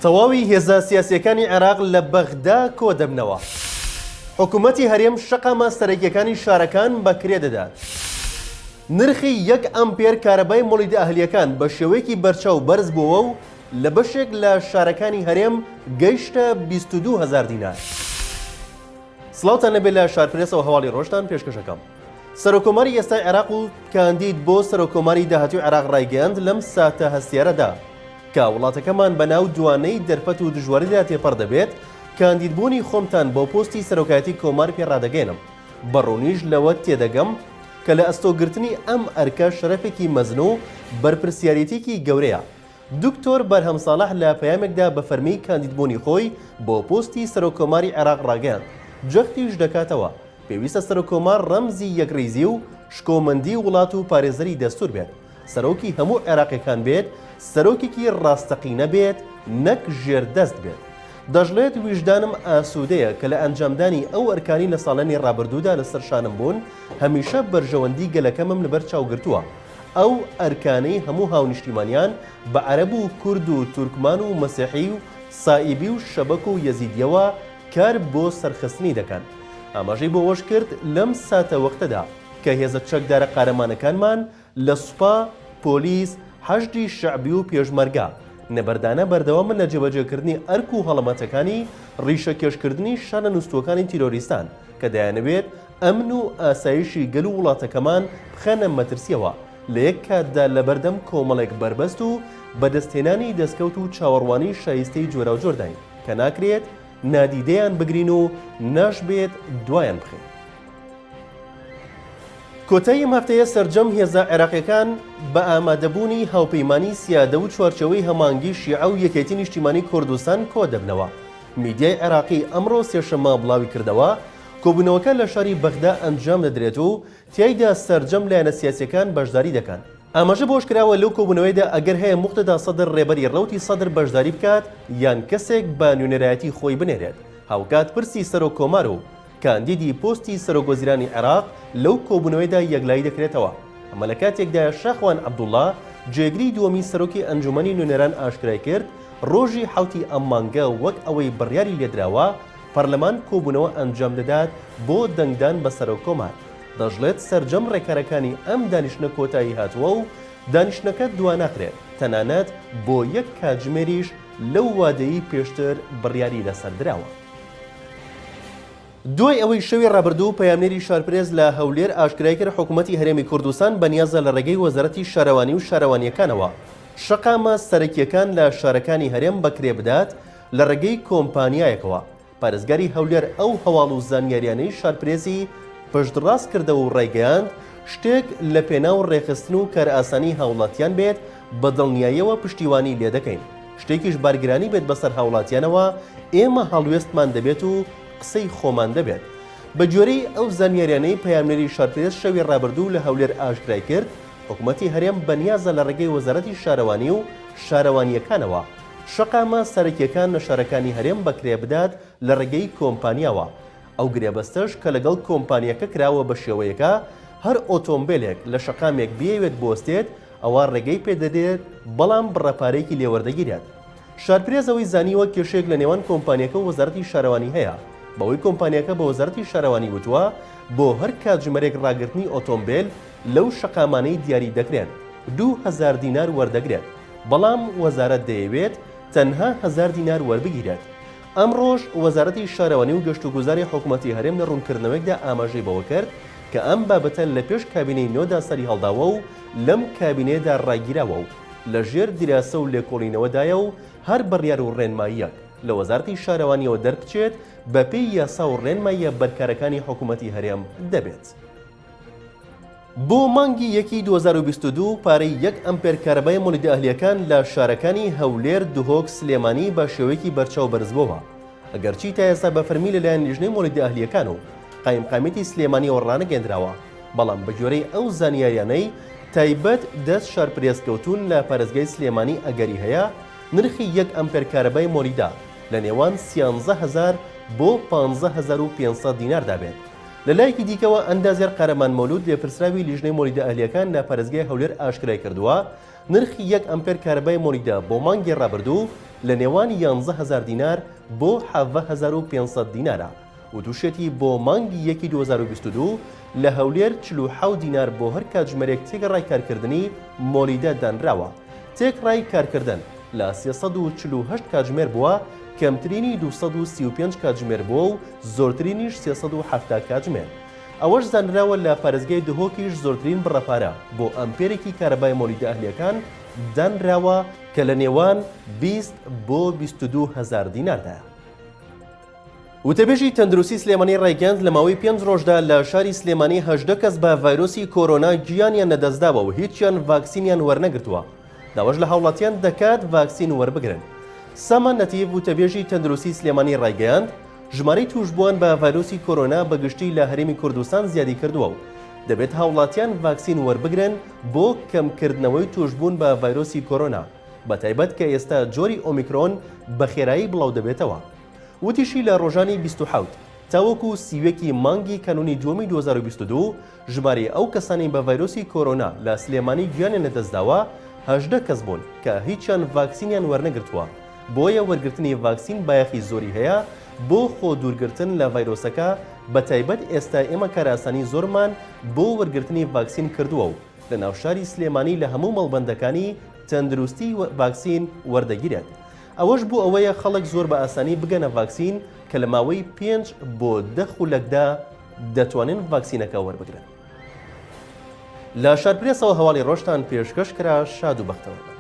تەواوی هێزە سیاسیەکانی عێراق لە بەغدا کۆ دەبنەوە. حکوومەتی هەرێم شەقامە سەرەکیەکانی شارەکان بەکرێ دەدات. نرخی 1 ئەمپێر کارەبای مۆڵیدە ئەهلیەکان بە شێوەیەکی بەرچاو بەرز بووە و لە بەشێک لە شارەکانی هەرێم گەیشتە 22,000 دینار. سڵاوتان لەبێت لە شارپرێسەوە هەواڵی ڕۆژتان پێشکەشەکەم. سەرۆکۆماری ئێستای عێراق و کاندید بۆ سەرۆکۆماری داهاتووی عێراق ڕایگەیاند لەم ساتە هەستیارەدا کە وڵاتەکەمان بەناو دوانەی دەرفەت و دژواریدا تێپەڕ دەبێت. کاندیدبوونی خۆمتان بۆ پۆستی سەرۆکایەتی کۆمار پێڕادەگەێنم. بەڕوونیش لەوە تێدەگەم کە لە ئەستۆگرتنی ئەم ئەرکە شەرەفێکی مەزن و بەرپرسیارەتێکی گەورەیە. دکتۆر بەرهەم ساڵح لە پەیامێکدا بە فەرمی کاندیدبوونی خۆی بۆ پۆستی سەرۆکۆماری عێراق ڕاگەیاند. جەختیش دەکاتەوە پێویستە سەرۆکۆمار ڕەمزی یەکڕێزی و شکۆمەندی وڵات و پارێزەری دەستور بێت. سەرۆکی هەموو عێراقیەکان بێت، سەرۆکێکی ڕاستەقینە بێت، نەک ژێردەست بێت. دەژڵێت ویژدانم ئاسوودەیە کە لە ئەنجامدانی ئەو ئەرکانی لە ساڵانی ڕابردوودا لەسەر شانم بوون هەمیشە بەرژەوەندی گەلەکەمم لەبەر چاوگرتووە. ئەو ئەرکانەی هەموو هاونیشتیمانیان بە عەرەب و کورد و تورکمان و مەسیحی و سائیبی و شەبەک و یەزیدیەوە کار بۆ سەرخستنی دەکەن. ئاماژەی بۆ وەش کرد لەم ساتە وەختەدا کە هێزە چەکدارە قارەمانەکانمان لە سوپا، پۆلیس، حەشدی شەعبی و پێشمەرگە نەبەردانە بەردەوامن لە جێبەجێکردنی ئەرک و هەڵەمەتەکانی ڕیشەکێشکردنی شانە نووسوەکانی تیرۆریستان کە دەیانەوێت ئەمن و ئاسایشی گەل و وڵاتەکەمان بخەنە مەترسیەوە لە یەک کاتدا لە بەردەم کۆمەڵێک بربەست و بەدەستهێنانی دەستکەوت و چاوەڕوانی شایستەی جۆرا و جۆرداین کە ناکرێت نادیدەیان بگرین و ناشبێت دوایان بخێن. کۆتایی هەفتەیە سەرجەم هێزە عێراقیەکان بە ئامادەبوونی هاوپەیمانی سیادە و چوارچەوەی هەمانگی شیعە و یەکێتی نیشتیمانی کوردستان کۆ دەبنەوە. میدیای عێراقی ئەمڕۆ سێشەممە بڵاوی کردەوە کۆبوونەوەکە لە شاری بەغدا ئەنجام دەدرێت و تیایدا سەرجەم لایەنە سیاسیەکان بەشداری دەکەن. ئاماژە بۆش کراوە لەو کۆبوونەوەیدا ئەگەر هەیە موقتەدا سەدر ڕێبەری ڕەوتی سەدر بەشداری بکات یان کەسێک بە نوێنەرایەتی خۆی بنێرێت. هاوکات پرسی سەرۆکۆمار و کاندیدی پۆستی سەرۆکوەزیرانی عێراق لەو کۆبوونەوەیدا یەکلایی دەکرێتەوە. ئەمە لە کاتێکدا شاخوان عەبدوڵڵا جێگری دووەمی سەرۆکی ئەنجومەنی نوێنەران ئاشکرای کرد ڕۆژی حوتی ئەم مانگە وەک ئەوەی بڕیاری لێدراوە پەرلەمان کۆبوونەوە ئەنجام دەدات بۆ دەنگدان بە سەرۆکۆمار. دەژڵێت سەرجەم ڕێکارەکانی ئەم دانیشتنە کۆتایی هاتووە و دانیشتنەکە دواناکرێت تەنانەت بۆ یەک کاتژمێریش لەو وادەیی پێشتر بڕیاری لەسەردراوە. دوای ئەوەی شەوی ڕابردوو پەیامنێری شارپرێز لە هەولێر ئاشکرای کرد حکوومەتی هەرێمی کوردستان بەنیازە لە ڕێگەی وەزارەتی شارەوانی و شارەوانیەکانەوە شەقامە سەرەکیەکان لە شارەکانی هەرێم بەکرێ بدات لە ڕێگەی کۆمپانیایەکەوە. پارێزگاری هەولێر ئەو هەواڵ و زانیاریانەی شارپرێزی پشتڕاست کردەوە و ڕایگەیاند شتێک لە پێناو ڕێخستن و کارئاسانی هاوڵاتیان بێت بە دڵنیاییەوە پشتیوانی لێ دەکەین. شتێکیش بارگرانی بێت بەسەر هاوڵاتیانەوە ئێمە هەڵوێستمان دەبێت و قسەی خۆمان دەبێت. بە جۆرەی ئەو زانیاریانەی پەیامنێری شارپرێز شەوی ڕابردوو لە هەولێر ئاشکرای کرد حکوومەتی هەرێم بەنیازە لە ڕێگەی وەزارەتی شارەوانی و شارەوانیەکانەوە شەقامە سەرەکیەکان لە شارەکانی هەرێم بەکرێ بدات لە ڕێگەی کۆمپانیاوە. ئەو گرێبەستەش کە لەگەڵ کۆمپانیەکە کراوە بە شێوەیەکە هەر ئۆتۆمبیلێک لە شەقامێک بێوێت بۆستێت ئەوە ڕێگەی پێدەدێت بەڵام بڕەپارێکی لێوەردەگیرێت. شارپرێزەوەی زانیوە کێشەیەک لە نێوان کۆمپانیەکە و وەزارەتی شارەوانی هەیە بەوەی کۆمپانیەکە بە وەزارەتی شارەوانی وتووە بۆ هەر کاتژمێرێک ڕاگررتنی ئۆتۆمبیل لەو شەقامانەی دیاری دەکرێن 2000 دینار وەردەگرێت بەڵام وەزارەت دەیەوێت تەنها 1000 دینار وەربگیرێت. ئەمڕۆژ وەزارەتی شارەوانی و گەشتوگوزاری حکوومەتی هەرێم لە ڕوونکردنەوەیکدا ئاماژەی بەوە کرد کە ئەم بابەتە لە پێش کابینەی نۆدا سەری هەڵداوە و لەم کابینێدا ڕاگیراوە و لە ژێر دیراسە و لێکۆڵینەوەدایە و هەر بڕیار و ڕێنماییەک لە وەزارەتی شارەوانیەوە دەربچێت بەپێی یاسا و ڕێنماییە بەرکارەکانی حکوومەتی هەرێم دەبێت. بۆ مانگی 2022 پارەی 1 ئەمپێر کارەبای مۆڵیدە ئەهلیەکان لە شارەکانی هەولێر، دوهۆک، سلێمانی بە شێوەیەکی بەرچاو بەرزبووە. ئەگەرچی تا ئێستا بە فەرمی لەلایەن لیژنەی مۆڵیدە ئەهلیەکان و قایمقامێتی سلێمانیەوە ڕانەگەێنراوە بەڵام بە جۆرەی ئەو زانیاریانەی تایبەت دەست شارپرێزکەوتون لە پارێزگای سلێمانی ئەگەری هەیە نرخی 1 ئەمپێر کارەبای مۆڵیدا لە نێوان 13000 بۆ 15500 دینار دابێت. لە لایەکی دیکەوە ئەندازێر قارەمان مەولود لێپرسراوی لیژنەی مۆڵیدە ئەهلیەکان لە پارێزگای هەولێر ئاشکرای کردووە نرخی 1 ئەمپێر کارەبای مۆڵیدا بۆ مانگی ڕابردوو لە نێوان 11,000 دینار بۆ 17,500 دینارە و دووشێتی بۆ مانگی 2022 لە هەولێر 47 دینار بۆ هەر کاتژمێرێک تێگەڕای کارکردنی مۆلیدە دانراوە. تێکڕای کارکردن لە 348 کاتژمێر بووە، کەمترینی 235 کاتژمێر بووە و زۆرترینیش 370 کاتژمێر. ئەوەش زانراوە لە پارێزگای دهۆکیش زۆرترین بڕەپارە بۆ ئەمپێرێکی کارەبای مۆلیدە ئەهلیەکان دانراوە کە لە نێوان 20 بۆ 22,000 دیناردایە. وتەبێژی تەندروستی سلێمانی ڕایگەاند لە ماوەی 5 ڕۆژدا لە شاری سلێمانی 18 کەس بە ڤایرۆسی کۆرۆنا گیانیان نەدەستداوە و هیچیان ڤاکسینیان وەرنەگرتووە. داواش لە هاوڵاتیان دەکات ڤاکسین وەربگرن. سامان نەتیڤ وتەبێژی تەندروستی سلێمانی ڕایگەاند ژمارەی توشبووان بە ڤایرۆسی کۆرۆنا بەگشتی لە هەرێمی کوردستان زیادی کردووە و دەبێت هاوڵاتیان ڤاکسین وەربگرن بۆ کەمکردنەوەی توشبوون بە ڤایرۆسی کۆرۆنا، بەتایبەت کە ئێستا جۆری ئۆمیکرۆن بە خێرایی بڵاو دەبێتەوە. وتیشی لە ڕۆژانی 27 تاوەکو سیوێکی مانگی کانونی دووەمی 2022 ژمارەی ئەو کەسانی بە ڤایرۆسی کۆرۆنا لە سلێمانی گیانیان نەدەستداوە 18 کەس بوون کە هیچیان ڤاکسینیان وەرنەگرتووە. بۆیە وەرگرتنی ڤاکسین بایەخی زۆری هەیە بۆ خۆ دوورگرتن لە ڤایرۆسەکە، بەتایبەت ئێستا ئێمە کاراسانی زۆرمان بۆ وەرگرتنی ڤاکسین کردووە و لە ناوشاری سلێمانی لە هەموو مەڵبەندەکانی تەندروستی ڤاکسین وەردەگیرێت. ئەوەش بوو ئەوەیە خەڵک زۆر بە ئاسانی بگەنە ڤاکسین کە لە ماوەی 5 بۆ 10 خولەکدا دەتوانن ڤاکسینەکە وەربگرن. لە شارپرێسەوە هەواڵی ڕۆژتان پێشکەش کرا. شاد و بەختەوە.